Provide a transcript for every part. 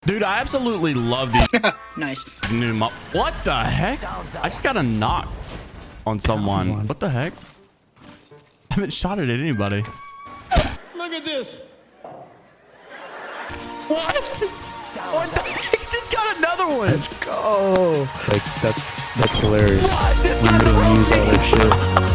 Dude, I absolutely love these Nice. new what the heck? I just got a knock on someone. What the heck? I haven't shot it at anybody. Look at this. What? What the heck? Just got another one. Let's go. Like that's hilarious. What? This We guy's a really use all routine. that shit.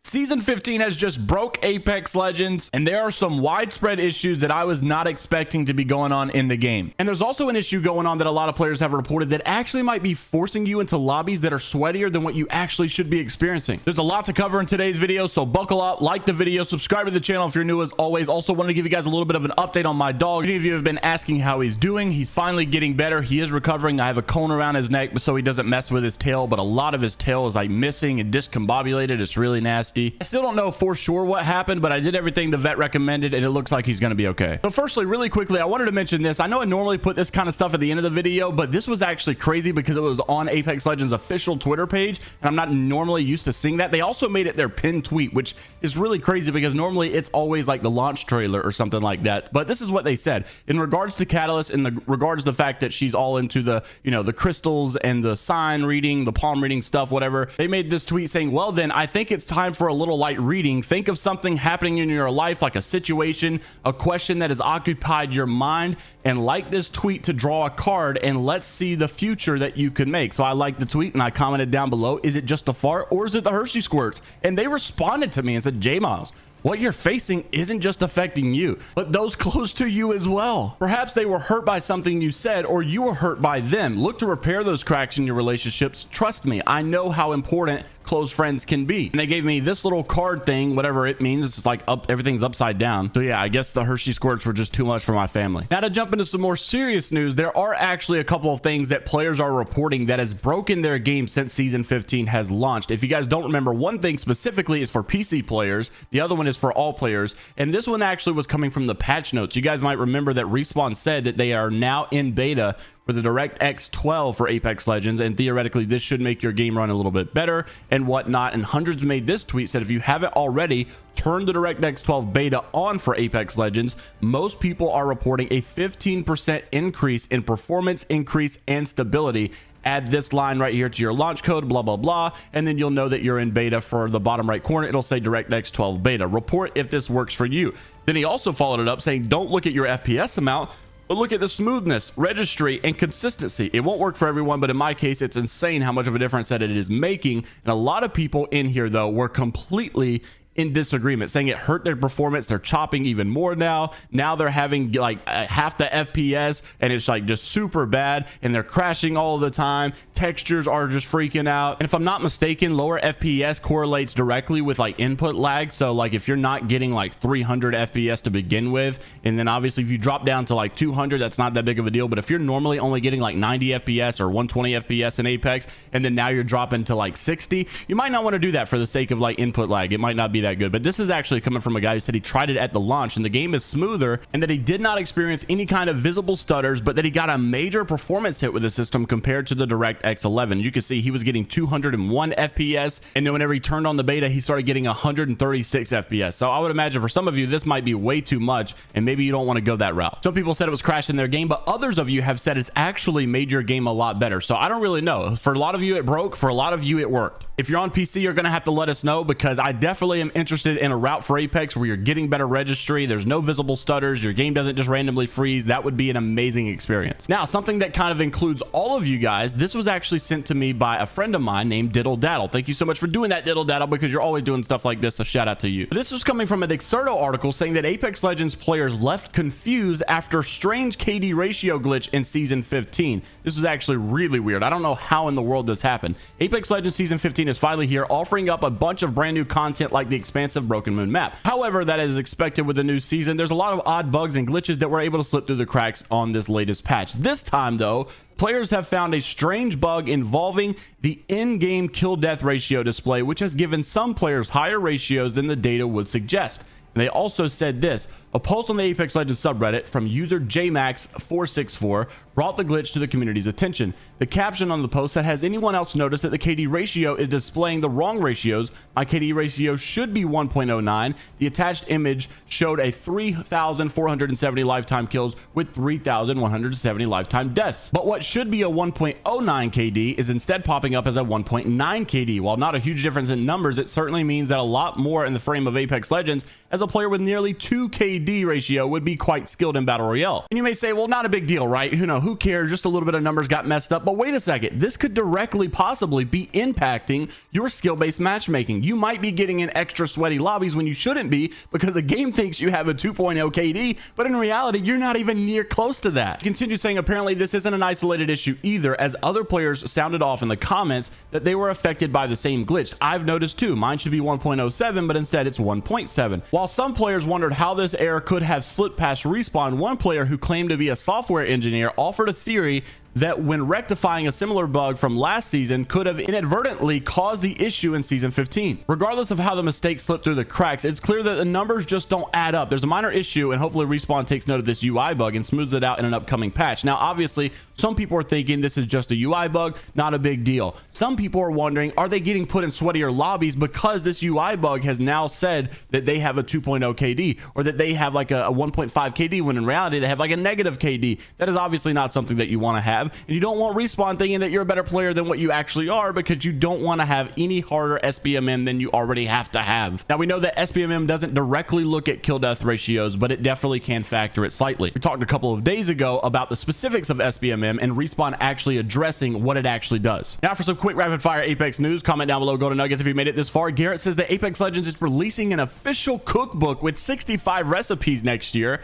Season 15 has just broke Apex Legends, and there are some widespread issues that I was not expecting to be going on in the game. And there's also an issue going on that a lot of players have reported that actually might be forcing you into lobbies that are sweatier than what you actually should be experiencing. There's a lot to cover in today's video, so buckle up, like the video, subscribe to the channel if you're new as always. Also wanted to give you guys a little bit of an update on my dog. Many of you have been asking how he's doing. He's finally getting better. He is recovering. I have a cone around his neck so he doesn't mess with his tail, but a lot of his tail is like missing and discombobulated. It's really nasty. I still don't know for sure what happened, but I did everything the vet recommended and it looks like he's going to be okay. So firstly, really quickly, I wanted to mention this. I know I normally put this kind of stuff at the end of the video, but this was actually crazy because it was on Apex Legends official Twitter page, and I'm not normally used to seeing that. They also made it their pinned tweet, which is really crazy because normally it's always like the launch trailer or something like that. But this is what they said in regards to Catalyst, in the regards to the fact that she's all into the, you know, the crystals and the sign reading, the palm reading stuff, whatever. They made this tweet saying, well, then I think it's time for a little light reading. Think of something happening in your life, like a situation, a question that has occupied your mind, and like this tweet to draw a card and let's see the future that you could make. So I liked the tweet and I commented down below, is it just a fart or is it the Hershey squirts? And they responded to me and said, JMeyels, what you're facing isn't just affecting you, but those close to you as well. Perhaps they were hurt by something you said, or you were hurt by them. Look to repair those cracks in your relationships. Trust me, I know how important close friends can be. And they gave me this little card thing, whatever it means. It's like everything's upside down. So yeah, I guess the Hershey squirts were just too much for my family. Now to jump into some more serious news, there are actually a couple of things that players are reporting that has broken their game since season 15 has launched. If you guys don't remember, one thing specifically is for PC players. The other one is for all players. And this one actually was coming from the patch notes. You guys might remember that Respawn said that they are now in beta for the DirectX 12 for Apex Legends, and theoretically this should make your game run a little bit better and whatnot. And Hundreds made this tweet, said if you haven't already, turn the DirectX 12 beta on for Apex Legends. Most people are reporting a 15% increase in performance, increase, and stability. Add this line right here to your launch code, blah blah blah, and then you'll know that you're in beta. For the bottom right corner, it'll say DirectX 12 beta. Report if this works for you. Then he also followed it up saying, don't look at your FPS amount, but look at the smoothness, registry, and consistency. It won't work for everyone, but in my case, it's insane how much of a difference that it is making. And a lot of people in here, though, were completely in disagreement, saying it hurt their performance. They're chopping even more now. Now they're having like half the FPS, and it's like just super bad, and they're crashing all the time. Textures are just freaking out. And if I'm not mistaken, lower FPS correlates directly with like input lag. So like if you're not getting like 300 FPS to begin with, and then obviously if you drop down to like 200, that's not that big of a deal. But if you're normally only getting like 90 FPS or 120 FPS in Apex, and then now you're dropping to like 60, you might not want to do that for the sake of like input lag. It might not be that good. But this is actually coming from a guy who said he tried it at the launch and the game is smoother, and that he did not experience any kind of visible stutters, but that he got a major performance hit with the system compared to the DirectX 11. You can see he was getting 201 FPS, and then whenever he turned on the beta, he started getting 136 FPS. So I would imagine for some of you this might be way too much, and maybe you don't want to go that route. Some people said it was crashing their game, but others of you have said it's actually made your game a lot better. So I don't really know. For a lot of you it broke, for a lot of you it worked. If you're on PC, you're gonna have to let us know, because I definitely am interested in a route for Apex where you're getting better registry, there's no visible stutters, your game doesn't just randomly freeze. That would be an amazing experience. Now, something that kind of includes all of you guys, this was actually sent to me by a friend of mine named Diddle Daddle. Thank you so much for doing that, Diddle Daddle, because you're always doing stuff like this, so shout out to you. This was coming from an Exerto article saying that Apex Legends players left confused after strange KD ratio glitch in season 15. This was actually really weird. I don't know how in the world this happened. Apex Legends season 15 is finally here, offering up a bunch of brand new content like the expansive Broken Moon map. However, that is expected with the new season. There's a lot of odd bugs and glitches that were able to slip through the cracks on this latest patch. This time though, players have found a strange bug involving the in-game kill-death ratio display, which has given some players higher ratios than the data would suggest. And they also said this: A post on the Apex Legends subreddit from user JMeyels464 brought the glitch to the community's attention. The caption on the post said, "Has anyone else noticed that the KD ratio is displaying the wrong ratios? My KD ratio should be 1.09. The attached image showed a 3,470 lifetime kills with 3,170 lifetime deaths. But what should be a 1.09 KD is instead popping up as a 1.9 KD. While not a huge difference in numbers, it certainly means that a lot more in the frame of Apex Legends, as a player with nearly 2 KD ratio would be quite skilled in Battle Royale." And you may say, well, not a big deal, right? Who cares? Just a little bit of numbers got messed up. But wait a second, this could directly possibly be impacting your skill-based matchmaking. You might be getting in extra sweaty lobbies when you shouldn't be, because the game thinks you have a 2.0 KD, but in reality, you're not even near close to that. Continue saying, apparently this isn't an isolated issue either, as other players sounded off in the comments that they were affected by the same glitch. I've noticed too, mine should be 1.07, but instead it's 1.7. While some players wondered how this error could have slipped past Respawn, one player who claimed to be a software engineer offered a theory that when rectifying a similar bug from last season could have inadvertently caused the issue in season 15. Regardless of how the mistake slipped through the cracks, it's clear that the numbers just don't add up. There's a minor issue, and hopefully Respawn takes note of this UI bug and smooths it out in an upcoming patch. Now, obviously, some people are thinking this is just a UI bug, not a big deal. Some people are wondering, are they getting put in sweatier lobbies because this UI bug has now said that they have a 2.0 KD, or that they have like a 1.5 KD, when in reality they have like a negative KD. That is obviously not something that you want to have. And you don't want Respawn thinking that you're a better player than what you actually are, because you don't want to have any harder SBMM than you already have to have. Now, we know that SBMM doesn't directly look at kill death ratios, but it definitely can factor it slightly. We talked a couple of days ago about the specifics of SBMM and Respawn actually addressing what it actually does. Now for some quick rapid fire Apex news. Comment down below, Golden Nuggets, if you made it this far. Garrett says that Apex Legends is releasing an official cookbook with 65 recipes next year.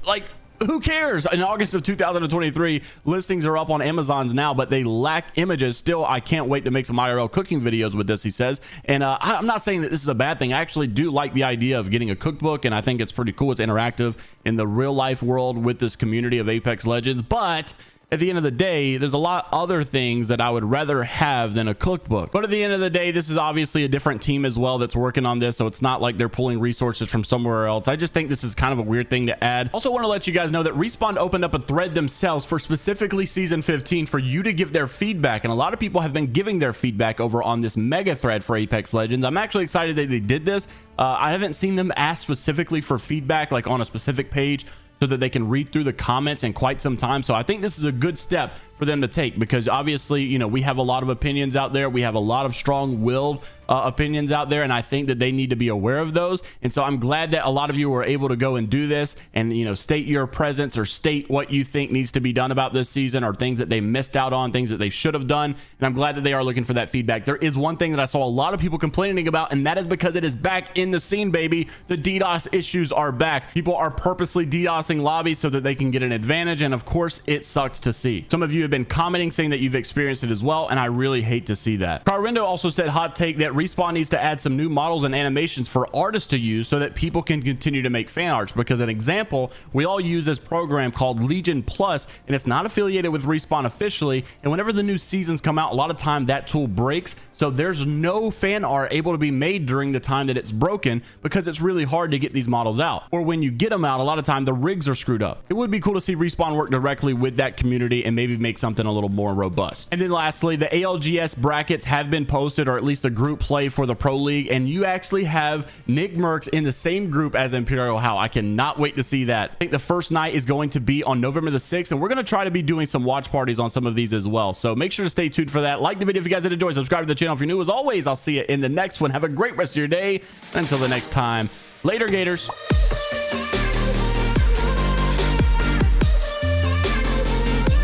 Like, who cares? In August of 2023, listings are up on Amazon's now, but they lack images. Still, I can't wait to make some IRL cooking videos with this, he says. And I'm not saying that this is a bad thing. I actually do like the idea of getting a cookbook, and I think it's pretty cool. It's interactive in the real life world with this community of Apex Legends. But at the end of the day, there's a lot other things that I would rather have than a cookbook. But at the end of the day, this is obviously a different team as well that's working on this, so it's not like they're pulling resources from somewhere else. I just think this is kind of a weird thing to add. Also want to let you guys know that Respawn opened up a thread themselves for specifically season 15 for you to give their feedback, and a lot of people have been giving their feedback over on this mega thread for Apex Legends. I'm actually excited that they did this. I haven't seen them ask specifically for feedback, like on a specific page, so that they can read through the comments in quite some time. So I think this is a good step for them to take, because obviously, you know, we have a lot of opinions out there. We have a lot of strong-willed opinions out there, and I think that they need to be aware of those. And so I'm glad that a lot of you were able to go and do this and, you know, state your presence or state what you think needs to be done about this season, or things that they missed out on, things that they should have done. And I'm glad that they are looking for that feedback. There is one thing that I saw a lot of people complaining about, and that is because it is back in the scene, baby. The DDoS issues are back. People are purposely DDoSing lobbies so that they can get an advantage, and of course it sucks to see. Some of you have been commenting saying that you've experienced it as well, and I really hate to see that. Carrindo also said, hot take, that Respawn needs to add some new models and animations for artists to use so that people can continue to make fan arts. Because an example, we all use this program called Legion Plus, and it's not affiliated with Respawn officially, and whenever the new seasons come out, a lot of time that tool breaks, so there's no fan art able to be made during the time that it's broken, because it's really hard to get these models out. Or when you get them out, a lot of time the rigs are screwed up. It would be cool to see Respawn work directly with that community and maybe make something a little more robust. And then lastly, the ALGS brackets have been posted, or at least the group play for the Pro League, and you actually have Nick Merckx in the same group as Imperial How. I cannot wait to see that. I think the first night is going to be on November the 6th, and we're going to try to be doing some watch parties on some of these as well. So make sure to stay tuned for that. Like the video if you guys did enjoy. Subscribe to the channel if you're new. As always, I'll see you in the next one. Have a great rest of your day. Until the next time, later, Gators.